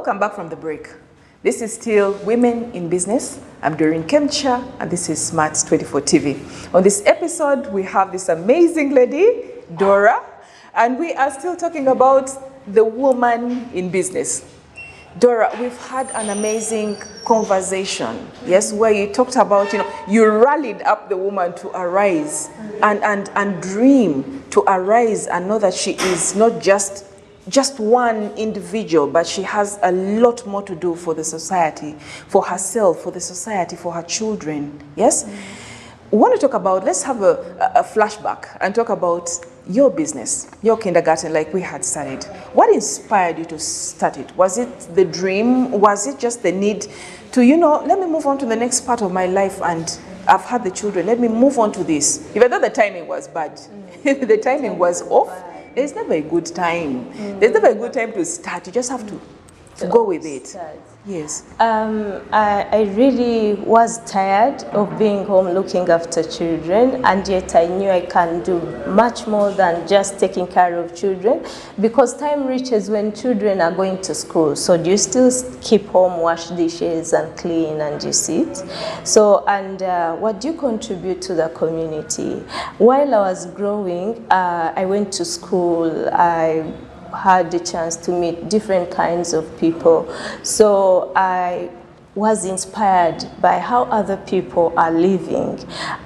Welcome back from the break. This is still Women in Business. I'm Doreen Kemcha, and this is Smarts 24 TV. On this episode, we have this amazing lady, Dora, and we are still talking about the woman in business. Dora, we've had an amazing conversation, yes, where you talked about, you rallied up the woman to arise and dream, to arise and know that she is not just one individual, but she has a lot more to do for the society, for herself, for the society, for her children, yes? We want to talk about, let's have a flashback and talk about your business, your kindergarten, like we had started. What inspired you to start it? Was it the dream? Was it just the need to, let me move on to the next part of my life, and I've had the children, let me move on to this. Even though the timing was bad, the timing was off, there's never a good time. There's never a good time to start. You just have to go with it. Yes. I really was tired of being home looking after children, and yet I knew I can do much more than just taking care of children, because time reaches when children are going to school. So do you still keep home, wash dishes and clean, and you sit? So, and what do you contribute to the community? While I was growing, I went to school. I had the chance to meet different kinds of people. So I was inspired by how other people are living.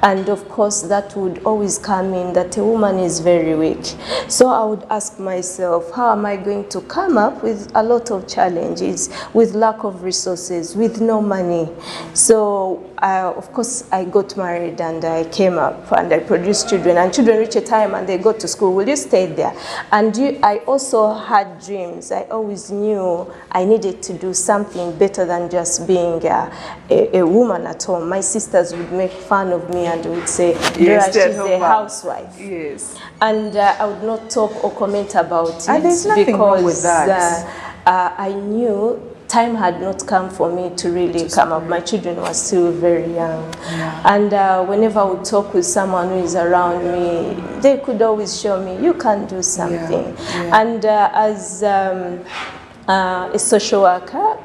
And of course, that would always come in that a woman is very weak. So I would ask myself, how am I going to come up with a lot of challenges, with lack of resources, with no money? So of course, I got married and I came up and I produced children, and children reach a time and they go to school. Will you stay there? And I also had dreams. I always knew I needed to do something better than just being a woman at home. My sisters would make fun of me and would say, yes, she's a housewife. Yes. And I would not talk or comment about it. And there's nothing wrong with that. I knew time had not come for me to really come up. My children were still very young. Yeah. And whenever I would talk with someone who is around me, they could always show me, you can do something. Yeah. Yeah. And as a social worker,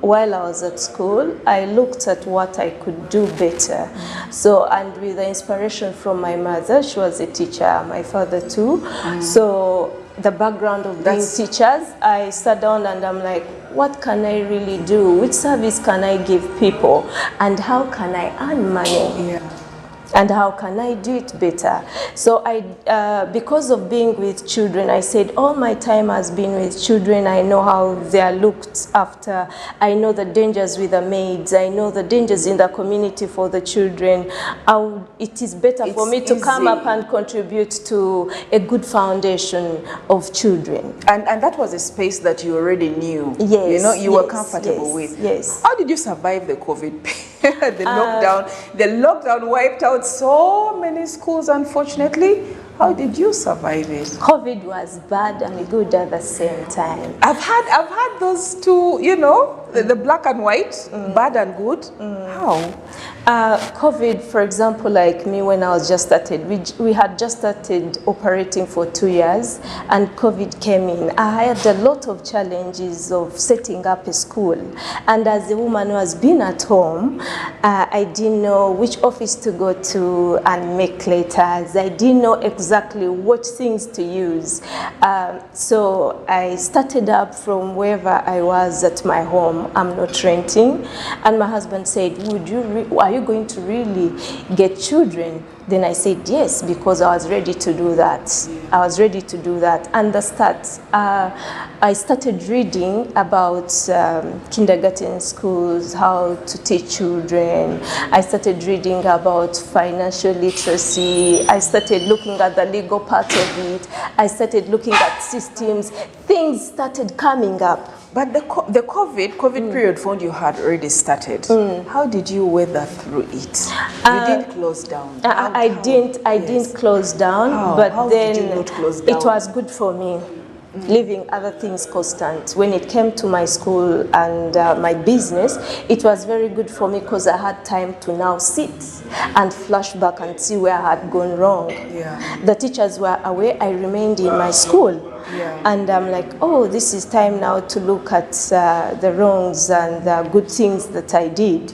while I was at school, I looked at what I could do better. So, and with the inspiration from my mother, she was a teacher, my father too. So the background of being teachers, I sat down and I'm like, what can I really do? Which service can I give people? And how can I earn money? Yeah. And how can I do it better? So because of being with children, I said all my time has been with children. I know how they are looked after. I know the dangers with the maids. I know the dangers in the community for the children. It is better for me to come up and contribute to a good foundation of children. And that was a space that you already knew. Yes. You were comfortable with. Yes. How did you survive the COVID period? The lockdown wiped out so many schools, unfortunately. How did you survive it? COVID was bad and good at the same time. I've had those two, the black and white, bad and good. How? COVID, for example, like me, when I was just started, we had just started operating for 2 years, and COVID came in. I had a lot of challenges of setting up a school. And as a woman who has been at home, I didn't know which office to go to and make letters. I didn't know exactly what things to use. So I started up from wherever I was at my home. I'm not renting. And my husband said, are you going to really get children? Then I said yes, because I was ready to do that. I was ready to do that. And the start, I started reading about kindergarten schools, how to teach children. I started reading about financial literacy. I started looking at the legal part of it. I started looking at systems. Things started coming up. But the COVID period found you had already started. How did you weather through it? You didn't close down. I didn't close down, but then it was good for me. leaving other things constant. When it came to my school and my business, it was very good for me because I had time to now sit and flash back and see where I had gone wrong. Yeah. The teachers were away, I remained in my school. Yeah. And I'm like, oh, this is time now to look at the wrongs and the good things that I did.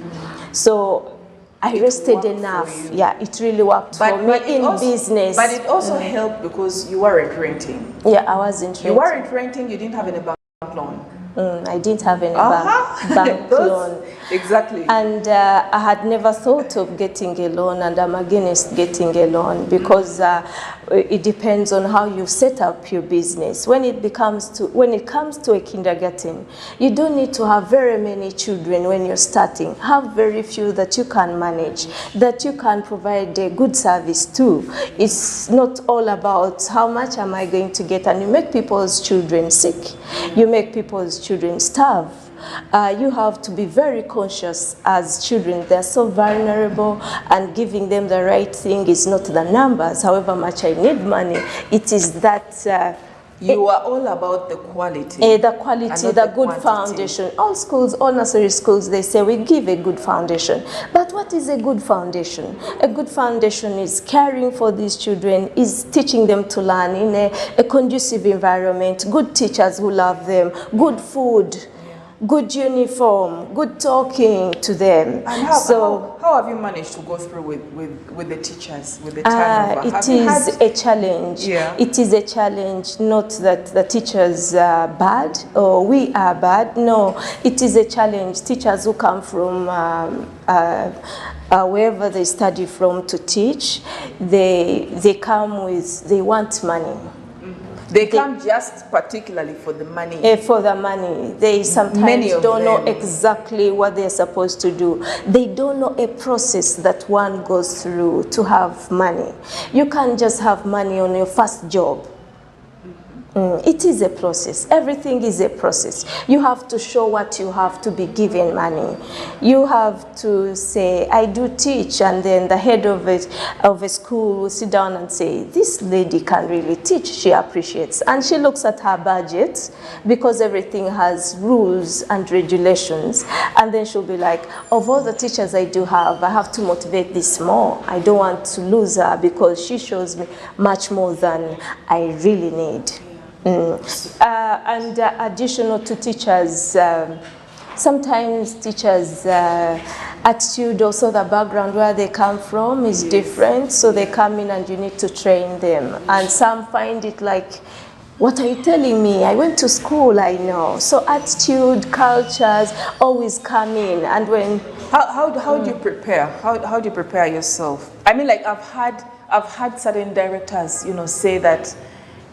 So I rested enough. Yeah, it really worked for me in business. But it also helped because you weren't renting. Yeah, I wasn't renting. You weren't renting, you didn't have any bank loan. I didn't have any bank loan. Exactly. And I had never thought of getting a loan, and I'm against getting a loan because it depends on how you set up your business. When it comes to a kindergarten, you don't need to have very many children when you're starting. Have very few that you can manage, that you can provide a good service to. It's not all about how much am I going to get, and you make people's children sick. You make people's children starve. You have to be very conscious as children. They're so vulnerable, and giving them the right thing is not the numbers, however much I need money. It is that you are all about the quality. The quality, the good foundation. All schools, all nursery schools, they say we give a good foundation. But what is a good foundation? A good foundation is caring for these children, is teaching them to learn in a conducive environment, good teachers who love them, good food, good uniform, good talking to them. And how have you managed to go through with the teachers, with the turnover? It is a challenge. Yeah. It is a challenge, not that the teachers are bad or we are bad. No, it is a challenge. Teachers who come from wherever they study from to teach, they come with, they want money. They come just particularly for the money. For the money. They sometimes don't know exactly what they're supposed to do. They don't know a process that one goes through to have money. You can't just have money on your first job. It is a process. Everything is a process. You have to show what you have to be given money. You have to say, I do teach, and then the head of a school will sit down and say, this lady can really teach. She appreciates. And she looks at her budget because everything has rules and regulations. And then she'll be like, of all the teachers I do have, I have to motivate this more. I don't want to lose her because she shows me much more than I really need. And additional to teachers, sometimes teachers' attitude, also the background where they come from is different, so they come in and you need to train them. And some find it like, what are you telling me? I went to school, I know. So attitude, cultures always come in. And when how do you prepare? How do you prepare yourself? I mean, like I've had certain directors, say that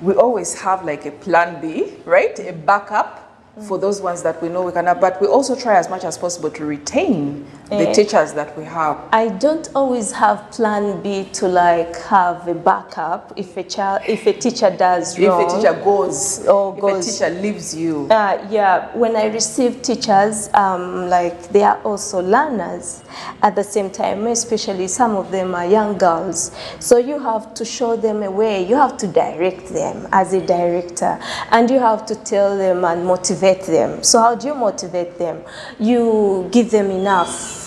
we always have like a plan B, right? A backup for those ones that we know we cannot, but we also try as much as possible to retain the teachers that we have. I don't always have plan B to like have a backup if a teacher does wrong. If a teacher goes, a teacher leaves you. Yeah, when I receive teachers, like they are also learners at the same time, especially some of them are young girls. So you have to show them a way, you have to direct them as a director, and you have to tell them and motivate them. So how do you motivate them? You give them enough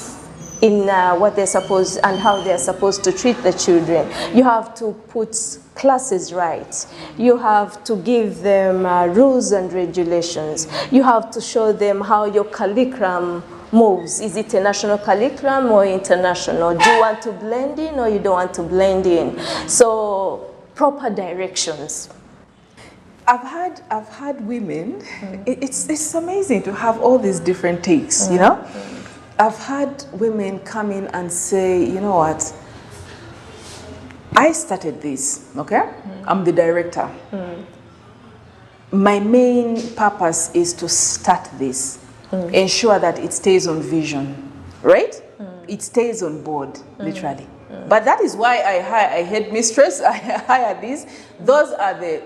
in what they're supposed and how they're supposed to treat the children. You have to put classes right. You have to give them rules and regulations. You have to show them how your curriculum moves. Is it a national curriculum or international? Do you want to blend in or you don't want to blend in? So proper directions. I've had women. It's amazing to have all these different takes. I've had women come in and say, you know what, I started this, okay? I'm the director. My main purpose is to start this, ensure that it stays on vision, right? It stays on board, literally. But that is why I head mistress, I hire these. Those are the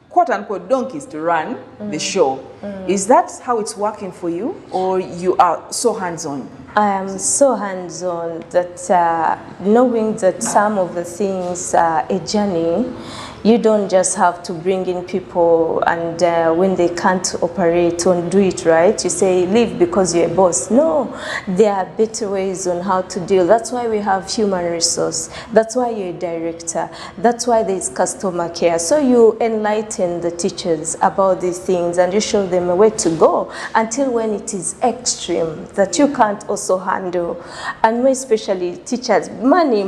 quote-unquote donkeys to run the show. Is that how it's working for you, or you are so hands-on? I am so hands-on that knowing that some of the things are a journey, You don't just have to bring in people and when they can't operate or do it right, you say leave because you're a boss. No, there are better ways on how to deal. That's why we have human resource. That's why you're a director. That's why there's customer care. So you enlighten the teachers about these things and you show them a way to go until when it is extreme that you can't also handle. And more especially teachers, money.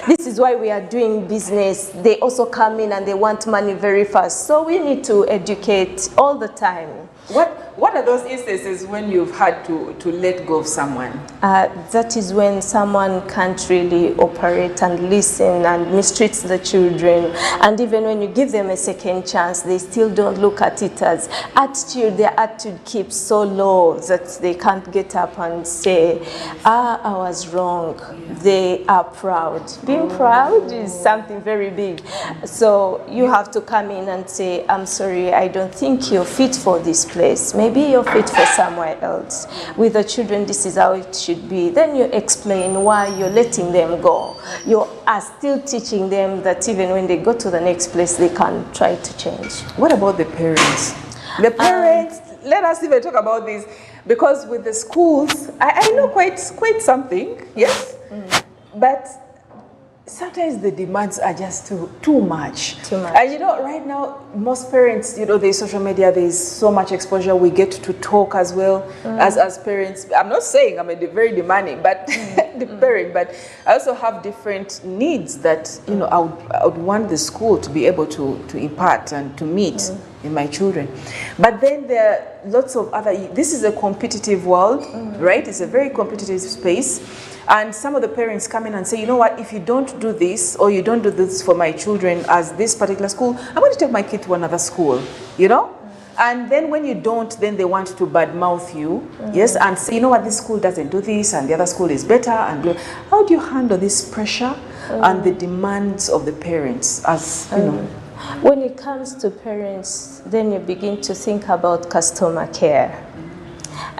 This is why we are doing business. They also come in and they want money very fast. So we need to educate all the time. What are those instances when you've had to let go of someone? That is when someone can't really operate and listen and mistreats the children. And even when you give them a second chance, they still don't look at it as attitude. Their attitude keeps so low that they can't get up and say, I was wrong. They are proud. Being proud is something very big. So you have to come in and say, I'm sorry, I don't think you're fit for this place. Maybe you're fit for somewhere else. With the children, this is how it should be. Then you explain why you're letting them go. You are still teaching them that even when they go to the next place, they can try to change. What about the parents? The parents, let us even talk about this, because with the schools, I know quite something, yes, but sometimes the demands are just too much. And you know, right now, most parents, you know, there's social media, there's so much exposure. We get to talk as well as parents. I'm not saying I'm very demanding, but the parent, but I also have different needs that, you know, I would want the school to be able to impart and to meet in my children. But then there are lots of other, this is a competitive world, right? It's a very competitive space. And some of the parents come in and say, you know what, if you don't do this, or you don't do this for my children as this particular school, I'm going to take my kid to another school, you know? And then when you don't, then they want to badmouth you, yes, and say, you know what, this school doesn't do this, and the other school is better. And how do you handle this pressure and the demands of the parents as, you know? When it comes to parents, then you begin to think about customer care.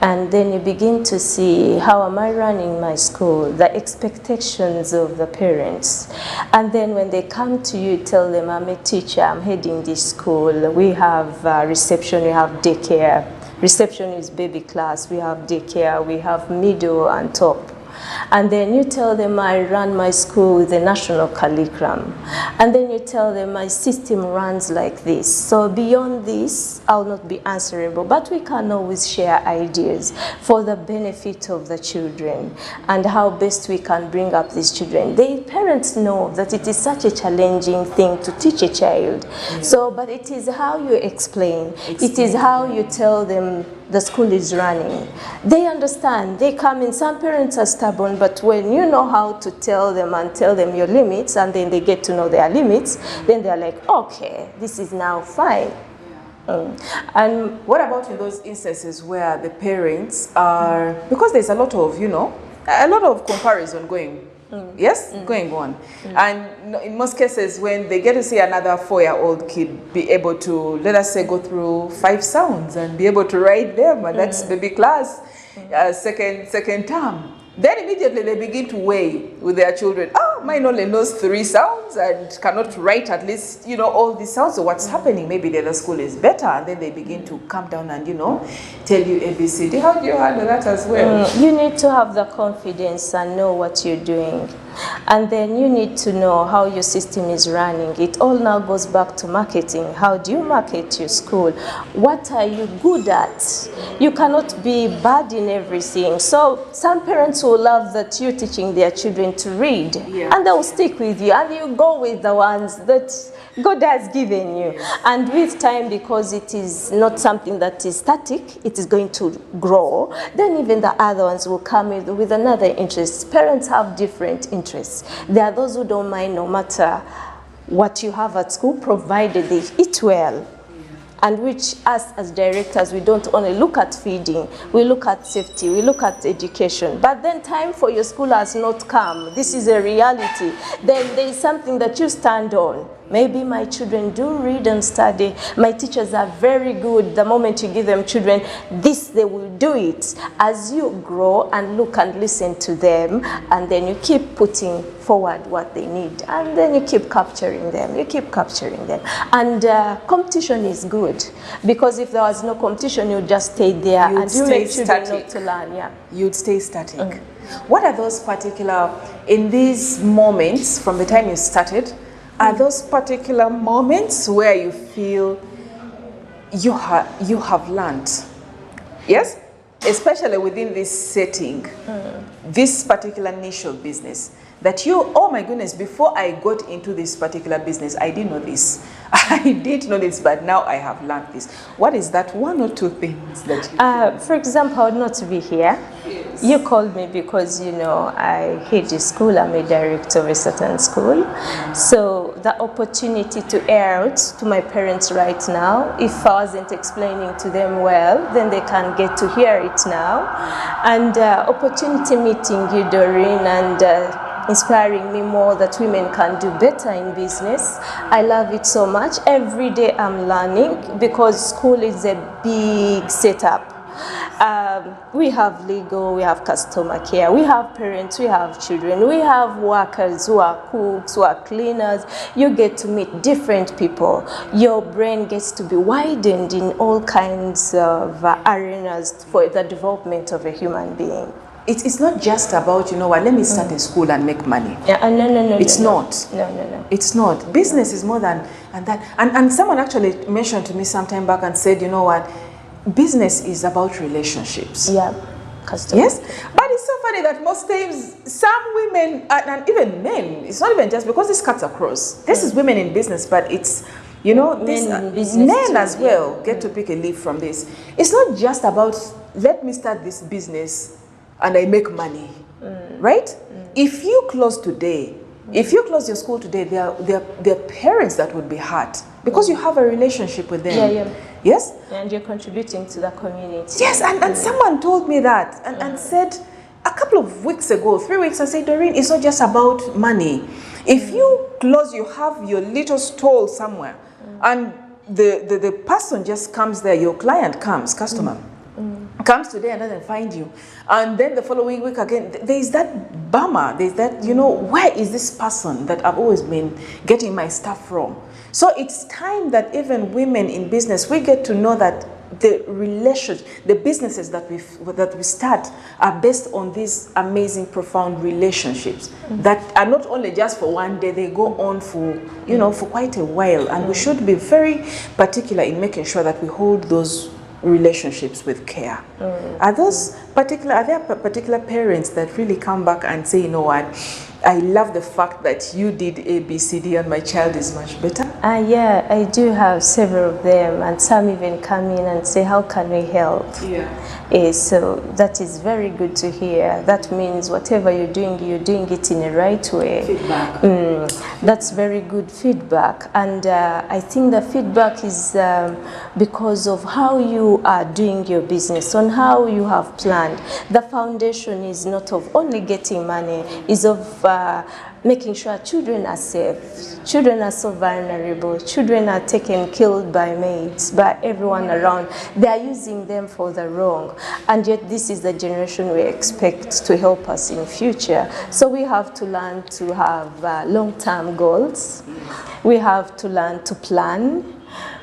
And then you begin to see, how am I running my school, the expectations of the parents. And then when they come to you, tell them, I'm a teacher, I'm heading this school, we have reception, we have daycare. Reception is baby class, we have daycare, we have middle and top. And then you tell them, I run my school with the national curriculum. And then you tell them, my system runs like this. So beyond this, I'll not be answerable. But we can always share ideas for the benefit of the children and how best we can bring up these children. The parents know that it is such a challenging thing to teach a child. So, but it is how you explain. It is how you tell them the school is running. They understand. They come in. Some parents are stubborn, but when you know how to tell them and tell them your limits, and then they get to know their limits, then they're like, okay, this is now fine. And what about in those instances where the parents are, because there's a lot of, you know, a lot of comparison going, going on. And in most cases, when they get to see another 4-year-old kid be able to, let us say, go through 5 sounds and be able to write them, and that's baby class, second term, then immediately they begin to weigh with their children. Oh, mine only knows 3 sounds and cannot write at least, you know, all these sounds. So what's happening? Maybe the other school is better. And then they begin to come down and, you know, tell you ABCD. How do you handle that as well? You need to have the confidence and know what you're doing. And then you need to know how your system is running. It all now goes back to marketing. How do you market your school? What are you good at? You cannot be bad in everything. So some parents will love that you're teaching their children to read, and they will stick with you, and you go with the ones that God has given you. And with time, because it is not something that is static, it is going to grow, then even the other ones will come with another interest. Parents have different interests. There are those who don't mind no matter what you have at school, provided they eat well. And which us as directors, we don't only look at feeding, we look at safety, we look at education. But then time for your school has not come. This is a reality. Then there is something that you stand on. Maybe my children do read and study. My teachers are very good. The moment you give them children, they will do it. As you grow and look and listen to them, and then you keep putting forward what they need, and then you keep capturing them. And competition is good, because if there was no competition, you'd just stay there and you make children not to learn. Yeah, you'd stay static. What are those particular, in these moments from the time you started, are those particular moments where you feel you have learned? Yes? Especially within this setting, this particular niche of business, that oh my goodness, before I got into this particular business, I didn't know this. I did know this, but now I have learned this. What is that one or two things that you for example, I would not be here. Yes. You called me because, I hate the school. I'm a director of a certain school. So the opportunity to air out to my parents right now, if I wasn't explaining to them well, then they can get to hear it now. And opportunity meeting you, Doreen, and inspiring me more that women can do better in business. I love it so much. Every day I'm learning, because school is a big setup. We have legal, we have customer care, we have parents, we have children, we have workers who are cooks, who are cleaners. You get to meet different people. Your brain gets to be widened in all kinds of arenas for the development of a human being. It's not just about, let me start a school and make money. Yeah, no. It's not. No. It's not. Business is more than that. And someone actually mentioned to me some time back and said, business is about relationships. Yeah. Customer. Yes? But it's so funny that most times some women, and even men, it's not even just because this cuts across. This is women in business, but it's, men as well get to pick a leaf from this. It's not just about, let me start this business and I make money, right? If you close today, if you close your school today, there are parents that would be hurt because you have a relationship with them. Yeah. Yes? And you're contributing to the community. Yes, and someone told me that and said a couple of weeks ago, 3 weeks, I said, Doreen, it's not just about money. If you close, you have your little stall somewhere, and the person just comes there, your client comes, customer, comes today and doesn't find you. And then the following week again, there's that bummer, there's that, where is this person that I've always been getting my stuff from? So it's time that even women in business, we get to know that the relationship, the businesses that we start are based on these amazing, profound relationships that are not only just for one day, they go on for, for quite a while. And we should be very particular in making sure that we hold those relationships with care. Are there particular parents that really come back and say, I love the fact that you did A, B, C, D, and my child is much better? Yeah, I do have several of them, and some even come in and say, how can we help? Yeah. So that is very good to hear. That means whatever you're doing it in the right way. Feedback. That's very good feedback. And I think the feedback is because of how you are doing your business, on how you have planned. The foundation is not of only getting money, is of making sure children are safe. Children are so vulnerable. Children are killed by mates, by everyone around. They are using them for the wrong. And yet this is the generation we expect to help us in future. So we have to learn to have long-term goals. We have to learn to plan.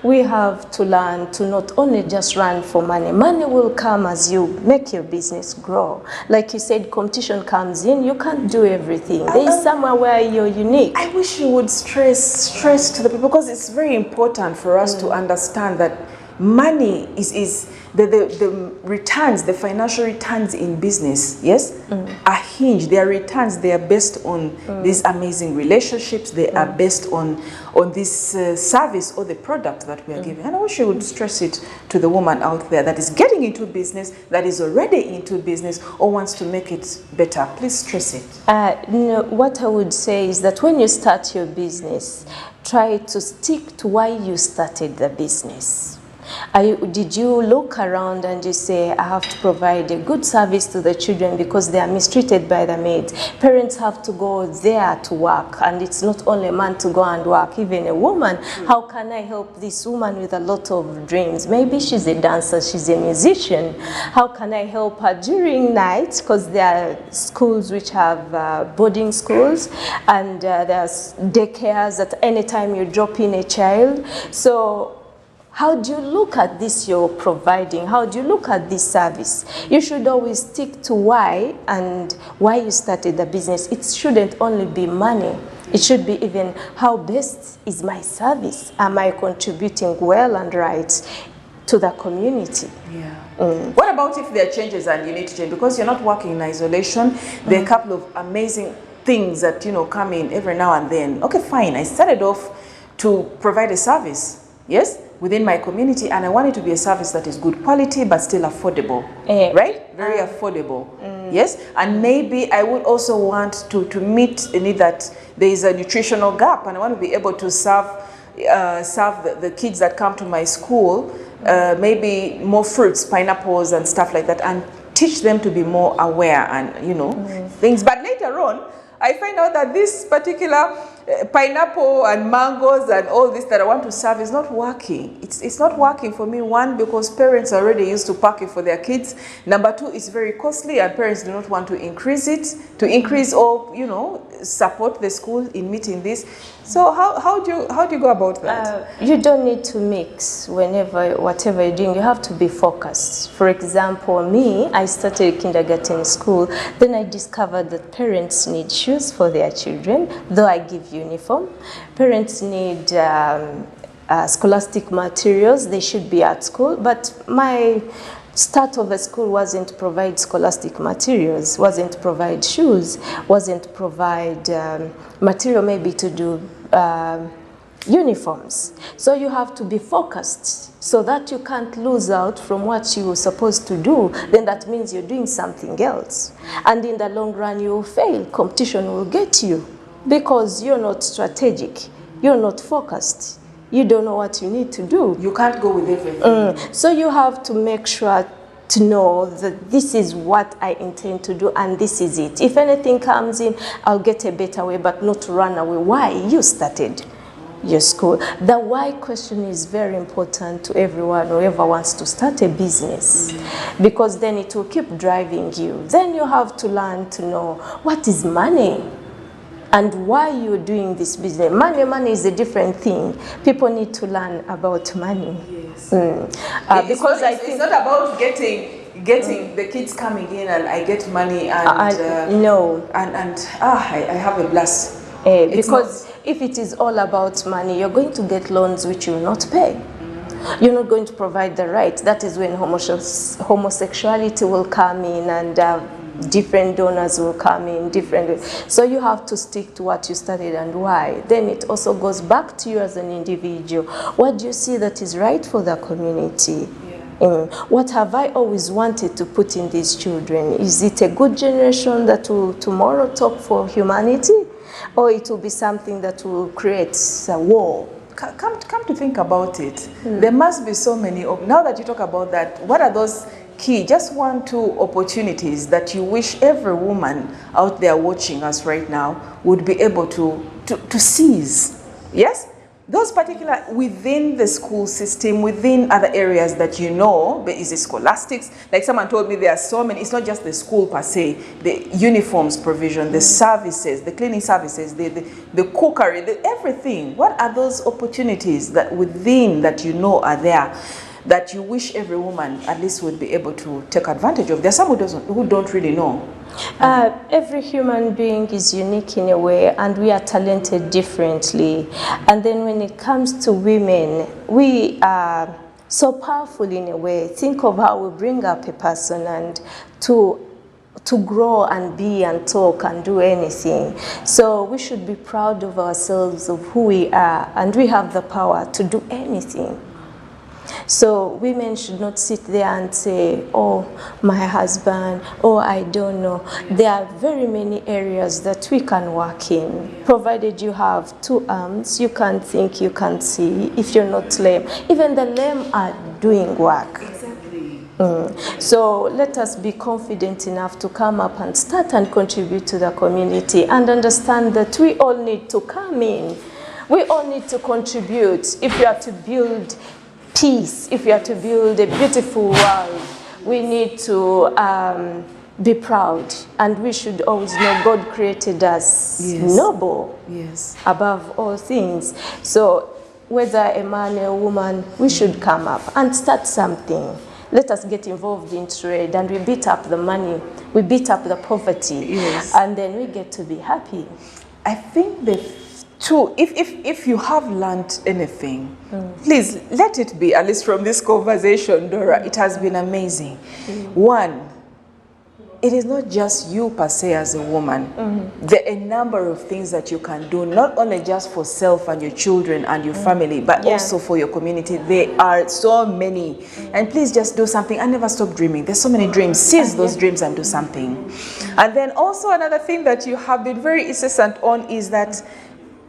We have to learn to not only just run for money. Money will come as you make your business grow. Like you said, competition comes in. You can't do everything. There is somewhere where you're unique. I wish you would stress to the people, because it's very important for us to understand that money is the returns, the financial returns in business, yes, are hinged. Their returns, they are based on these amazing relationships. They are based on this service or the product that we are giving. And I wish you would stress it to the woman out there that is getting into business, that is already into business, or wants to make it better. Please stress it. What I would say is that when you start your business, try to stick to why you started the business. Did you look around and you say, I have to provide a good service to the children because they are mistreated by the maids? Parents have to go there to work, and it's not only a man to go and work, even a woman. How can I help this woman with a lot of dreams? Maybe she's a dancer, she's a musician. How can I help her during night? Because there are schools which have boarding schools, and there's daycares at any time you drop in a child. So how do you look at this you're providing? How do you look at this service? You should always stick to why and why you started the business. It shouldn't only be money. It should be even how best is my service? Am I contributing well and right to the community? Yeah. What about if there are changes and you need to change? Because you're not working in isolation. There are a couple of amazing things that, you know, come in every now and then. Okay, fine. I started off to provide a service. Yes? Within my community, and I want it to be a service that is good quality but still affordable, right? Very affordable, yes? And maybe I would also want to meet a need that there is a nutritional gap, and I want to be able to serve the kids that come to my school, maybe more fruits, pineapples and stuff like that, and teach them to be more aware and, you know, things. But later on, I find out that this particular pineapple and mangoes and all this that I want to serve is not working. It's not working for me. One, because parents are already used to packing for their kids. Number two, it's very costly, and parents do not want to increase it, or, you know, support the school in meeting this. So how do you go about that? You don't need to mix whatever you're doing. You have to be focused. For example, me, I started kindergarten school. Then I discovered that parents need shoes for their children, though I give uniform. Parents need scholastic materials. They should be at school. But my start of the school wasn't to provide scholastic materials, wasn't to provide shoes, wasn't to provide material maybe to do uniforms. So you have to be focused so that you can't lose out from what you were supposed to do. Then that means you're doing something else. And in the long run, you will fail. Competition will get you because you're not strategic. You're not focused. You don't know what you need to do. You can't go with everything. So you have to make sure to know that this is what I intend to do and this is it. If anything comes in, I'll get a better way, but not to run away. Why? You started your school. The why question is very important to everyone who ever wants to start a business, because then it will keep driving you. Then you have to learn to know what is money and why you're doing this business. Money is a different thing. People need to learn about money. Yes. Because it's not about getting the kids coming in and I get money and no. I have a blast. Because if it is all about money, you're going to get loans which you will not pay. You're not going to provide the right. That is when homosexuality will come in, and different donors will come in different. So you have to stick to what you studied and why. Then it also goes back to you as an individual. What do you see that is right for the community? What have I always wanted to put in these children? Is it a good generation that will tomorrow talk for humanity? Or it will be something that will create a war? Come to think about it. There must be so many. Now that you talk about that, what are those key, just 1, 2 opportunities that you wish every woman out there watching us right now would be able to seize? Yes? Those particular within the school system, within other areas that you know, is it scholastics? Like someone told me there are so many, it's not just the school per se, the uniforms provision, the services, the cleaning services, the cookery, everything. What are those opportunities that within that you know are there that you wish every woman at least would be able to take advantage of? There's some who don't really know. Every human being is unique in a way, and we are talented differently. And then when it comes to women, we are so powerful in a way. Think of how we bring up a person and to grow and be and talk and do anything. So we should be proud of ourselves, of who we are, and we have the power to do anything. So women should not sit there and say, oh, my husband, oh, I don't know. There are very many areas that we can work in, provided you have 2 arms, you can think, you can see, if you're not lame. Even the lame are doing work. So let us be confident enough to come up and start and contribute to the community and understand that we all need to come in. We all need to contribute if we are to build peace, if we are to build a beautiful world. We need to be proud, and we should always know God created us noble above all things. So whether a man or a woman, we should come up and start something. Let us get involved in trade, and we beat up the money, we beat up the poverty, and then we get to be happy. I think the two, if you have learned anything, please let it be, at least from this conversation, Dora, it has been amazing. One, it is not just you per se as a woman. There are a number of things that you can do, not only just for self and your children and your family, but also for your community. There are so many. And please just do something and never stop dreaming. There's so many dreams. Seize those dreams and do something. And then also another thing that you have been very insistent on is that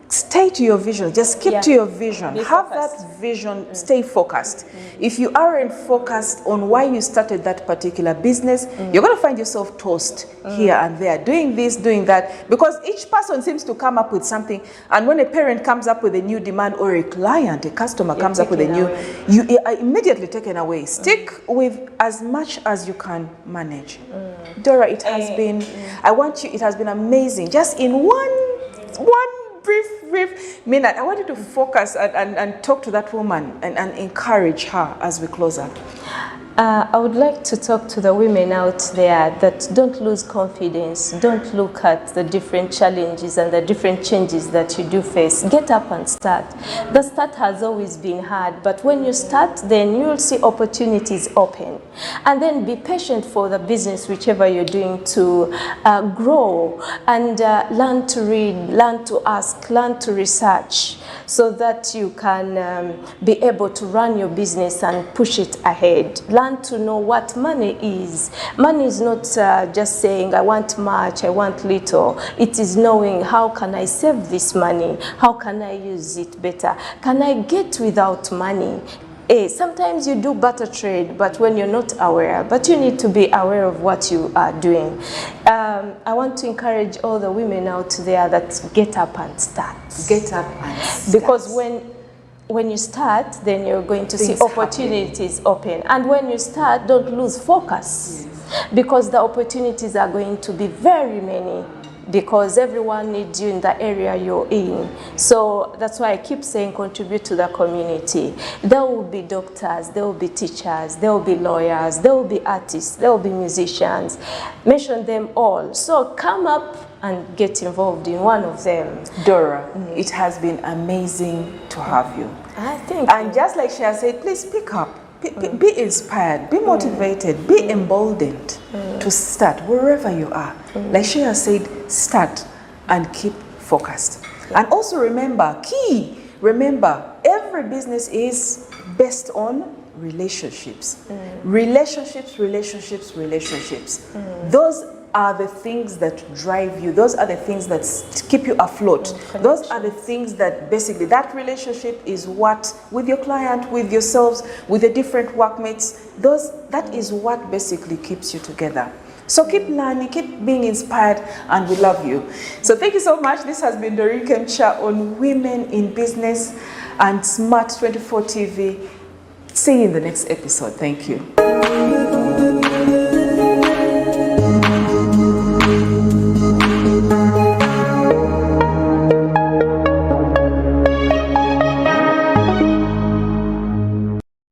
stay to your vision. Just keep to your vision. Have that vision. Stay focused. If you aren't focused on why you started that particular business, you're going to find yourself tossed here and there, doing this, doing that, because each person seems to come up with something. And when a parent comes up with a new demand, or a client, a customer comes up with a new, you are immediately taken away. Stick with as much as you can manage. Dora, it has been, it has been amazing. Just in one brief minute, I want you to focus and talk to that woman and encourage her as we close up. I would like to talk to the women out there that don't lose confidence. Don't look at the different challenges and the different changes that you do face. Get up and start. The start has always been hard, but when you start, then you'll see opportunities open. And then be patient for the business, whichever you're doing, to grow and learn to read, learn to ask, learn to research, so that you can be able to run your business and push it ahead. Learn to know what money is. Money is not just saying, I want much, I want little. It is knowing, how can I save this money? How can I use it better? Can I get without money? Sometimes you do barter trade, but when you're not aware, but you need to be aware of what you are doing. I want to encourage all the women out there that get up and start. Get up and start. Because when you start, then you're going to see opportunities open. And when you start, don't lose focus, because the opportunities are going to be very many, because everyone needs you in the area you're in. So that's why I keep saying, contribute to the community. There will be doctors, there will be teachers, there will be lawyers, there will be artists, there will be musicians. Mention them all. So come up and get involved in one of them. Dora, it has been amazing to have you. Thank you. And just like she has said, please pick up. Be inspired, be motivated, be emboldened to start wherever you are. Like she has said, start and keep focused. And also remember, every business is based on relationships. Relationships. Those are the things that drive you. Those are the things that keep you afloat. Those are the things that basically, that relationship is what, with your client, with yourselves, with the different workmates, that is what basically keeps you together. So keep learning, keep being inspired, and we love you. So thank you so much. This has been Doreen Kemcha on Women in Business and Smart 24 TV. See you in the next episode. Thank you.